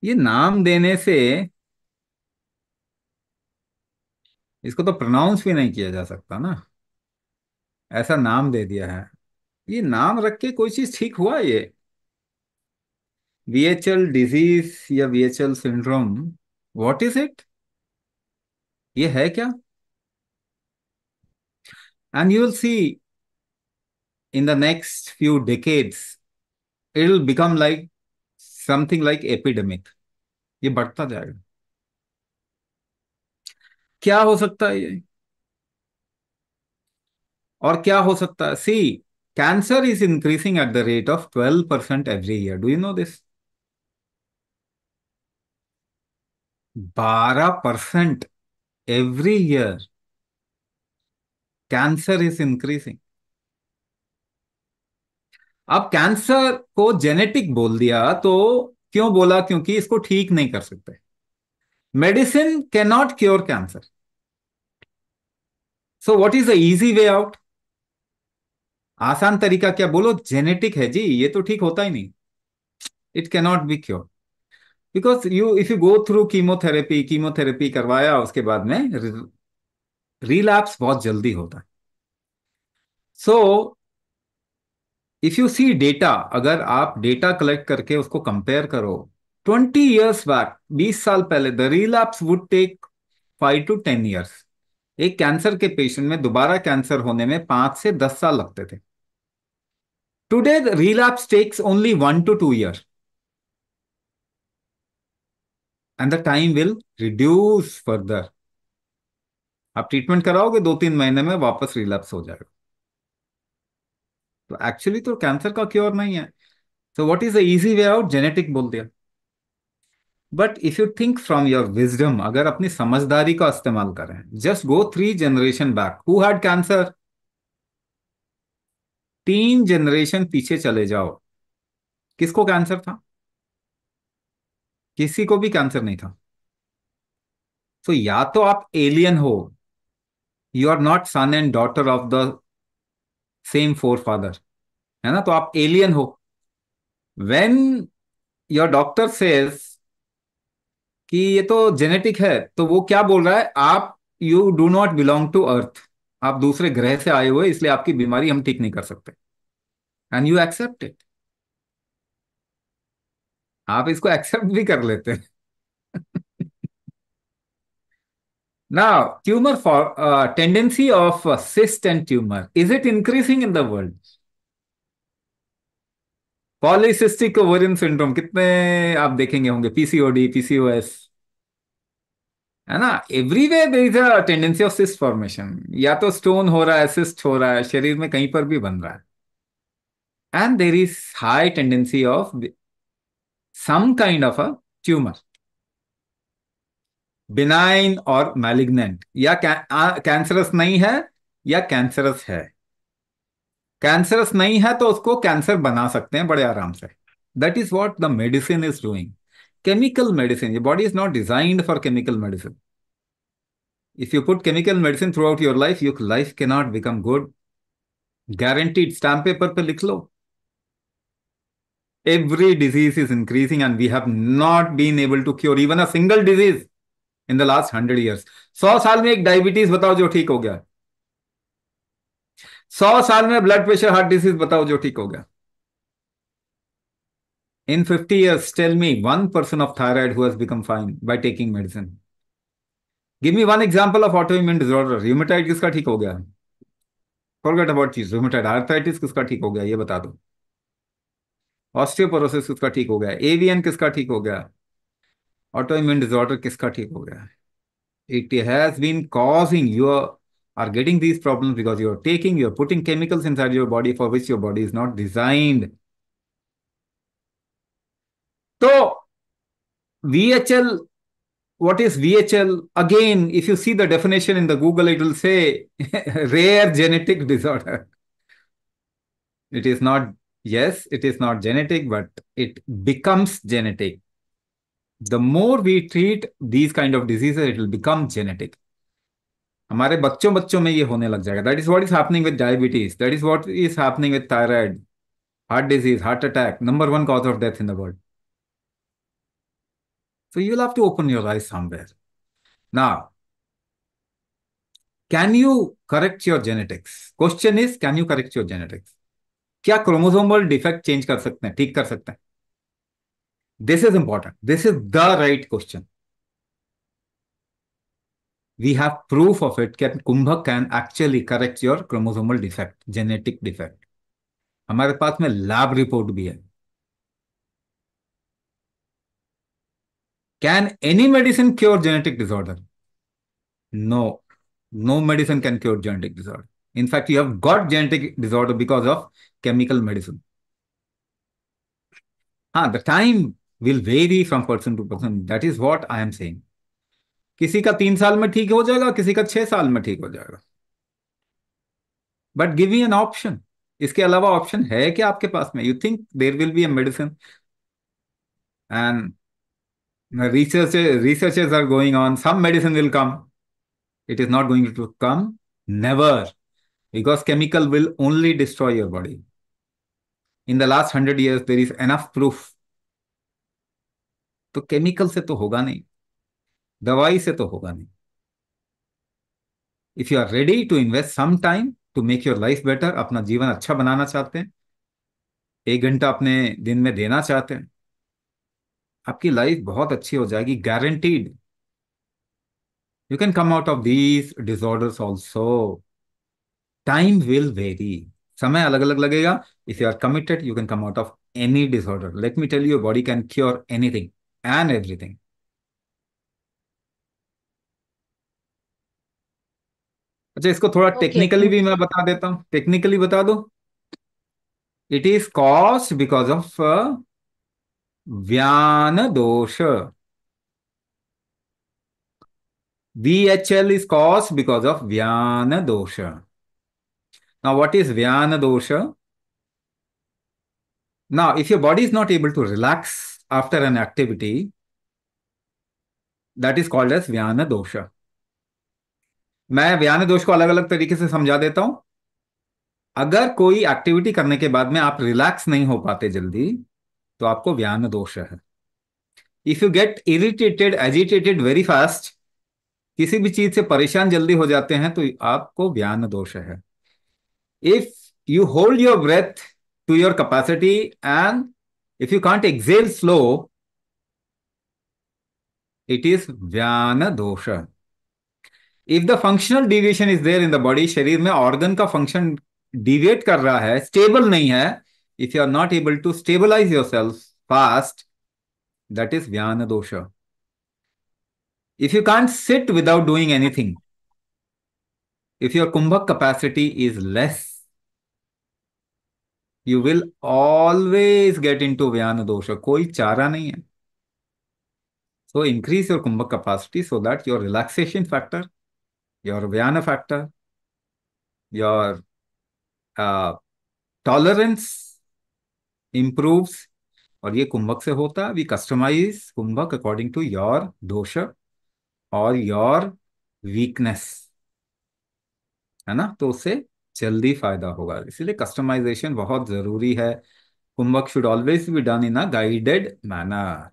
ये नाम देने से इसको तो प्रोनाउंस भी नहीं किया जा सकता ना। ऐसा नाम दे दिया है। ये नाम रख के कोई चीज ठीक हुआ ये? VHL डिजीज या VHL syndrome, what is it? ये है क्या? And you will see in the next few decades it will become like something like epidemic. ये बढ़ता जाएगा। क्या हो सकता है ये? और क्या हो सकता है? See, cancer is increasing at the rate of 12% every year. Do you know this? 12% every year cancer is increasing. अब कैंसर को जेनेटिक बोल दिया तो क्यों बोला? क्योंकि इसको ठीक नहीं कर सकते। Medicine can not cure cancer. So what is the easy way out? आसान तरीका क्या? बोलो जेनेटिक है जी, ये तो ठीक होता ही नहीं। It can not be cure because you if you go through chemotherapy, chemotherapy करवाया उसके बाद में रिलैप्स बहुत जल्दी होता है। So if you see data, अगर आप डेटा कलेक्ट करके उसको कंपेयर करो, 20 years बैक, 20 साल पहले, the relapse would take 5 to 10 years। एक कैंसर के पेशेंट में दोबारा कैंसर होने में 5 से 10 साल लगते थे। Today the relapse takes only 1 to 2 year and the time will reduce further. आप ट्रीटमेंट कराओगे, 2-3 महीने में वापस रिलैप्स हो जाएगा। तो एक्चुअली तो कैंसर का क्योर नहीं है। So what is the easy way out? Genetic बोल दिया। But if you think from your wisdom, अगर अपनी समझदारी का इस्तेमाल करें, just go 3 generation back, who had cancer? 3 generation पीछे चले जाओ, किसको कैंसर था? किसी को भी कैंसर नहीं था। तो या तो आप एलियन हो, you are not son and daughter of the same forefather, है ना? तो आप एलियन हो। व्हेन योर डॉक्टर सेज कि ये तो जेनेटिक है, तो वो क्या बोल रहा है? आप you do not belong to earth, आप दूसरे ग्रह से आए हुए, इसलिए आपकी बीमारी हम ठीक नहीं कर सकते। And you accept it. आप इसको एक्सेप्ट भी कर लेते हैं। Now, tumor for tendency of cyst and tumor, is it increasing in the world? Polycystic ovarian syndrome कितने आप देखेंगे होंगे? PCOD, PCOS, है ना? Everywhere there is a tendency of cyst formation. या तो स्टोन हो रहा है, सिस्ट हो रहा है, शरीर में कहीं पर भी बन रहा है। And there is high tendency of some kind of a tumour, benign और मैलिग्नेंट, या कैंसरस नहीं है या कैंसरस है। कैंसरस नहीं है तो उसको कैंसर बना सकते हैं बड़े आराम से। That is what the medicine is doing. Chemical medicine, your body is not designed for chemical medicine. If you put chemical medicine throughout your life, your life cannot become good, guaranteed। Stamp paper पे लिख लो। Every disease is increasing and we have not been able to cure even a single disease in the last 100 years। 100 साल में एक diabetes बताओ जो ठीक हो गया। 100 साल में ब्लड प्रेशर, हार्ट डिसीज बताओ जो ठीक हो गया। In 50 years, tell me one person of thyroid who has become fine by taking medicine. Give me one example of autoimmune disorder। Rheumatoid किसका ठीक हो गया? Forget about चीज, rheumatoid arthritis किसका ठीक हो गया ये बता दो। ऑस्टियोपोरोसिस किसका ठीक हो गया? AVN किसका ठीक हो गया? ऑटोइम्यून डिसऑर्डर किसका ठीक हो गया? It has been causing you are getting these problems because you're putting chemicals inside your body for which your body is not designed। तो VHL, what is VHL? Again, if you see the definition in the Google, it will say rare genetic disorder. It is not, yes, it is not genetic, but it becomes genetic. The more we treat these kind of diseases, it will become genetic। हमारे बच्चों बच्चों में ये होने लग जाएगा। That is what is happening with diabetes, that is what is happening with thyroid, heart disease, heart attack, number 1 cause of death in the world. So you'll have to open your eyes somewhere. Now, can you correct your genetics? Question is, can you correct your genetics? क्या chromosomal defect change कर सकते हैं, ठीक कर सकते हैं? This is important, this is the right question. We have proof of it that कुंभक can actually correct your chromosomal defect, genetic defect. हमारे पास में लैब रिपोर्ट भी है. Can any medicine cure genetic disorder? No. No medicine can cure genetic disorder. In fact, you have got genetic disorder because of chemical medicine. हाँ, the time will vary from person to person. That is what I am saying. किसी का 3 साल में ठीक हो जाएगा, किसी का 6 साल में ठीक हो जाएगा. But give me an option. इसके अलावा ऑप्शन है क्या आपके पास में? You think there will be a medicine? And researches are going on. Some medicine will come. It is not going to come. Never. Because chemical will only destroy your body. In the last 100 years, there is enough proof. तो chemical से तो होगा नहीं, दवाई से तो होगा नहीं. If you are ready to invest some time to make your life better, अपना जीवन अच्छा बनाना चाहते हैं, 1 घंटा अपने दिन में देना चाहते हैं, आपकी लाइफ बहुत अच्छी हो जाएगी, guaranteed. You can come out of these disorders also. Time will vary. समय अलग अलग लगेगा. If you are committed, you can come out of any disorder. Let me tell you, body can cure anything and everything. अच्छा, इसको थोड़ा okay. Technically भी मैं बता देता हूँ. टेक्निकली बता दो. It is caused because of व्यान दोष. VHL is caused because of Vyana dosha. Now, what is Vyana dosha? Now, if your body is not able to relax after an activity, that is called as Vyana dosha. मैं व्यान दोष को अलग अलग तरीके से समझा देता हूं. अगर कोई एक्टिविटी करने के बाद में आप रिलैक्स नहीं हो पाते जल्दी, तो आपको व्यान दोष है. If you get irritated, agitated very fast, किसी भी चीज से परेशान जल्दी हो जाते हैं, तो आपको व्यान दोष है. If you hold your breath to your capacity and if you can't exhale slow, it is Vyana dosha. If the functional deviation is there in the body, शरीर में ऑर्गन का फंक्शन डिविएट कर रहा है, स्टेबल नहीं है, if you are not able to stabilize yourself fast, that is Vyana dosha. If you can't sit without doing anything, if your kumbhak capacity is less, you will always get into Vyana dosha. कोई चारा नहीं है. So increase your kumbhak capacity so that your relaxation factor, your Vyana factor, your uh, tolerance improves. और ये कुंभक से होता है. We customize kumbhaka according to your dosha और योर वीकनेस, है ना. तो उससे जल्दी फायदा होगा. इसीलिए कस्टमाइजेशन बहुत जरूरी है. Kumbhaka should always be done in a guided manner.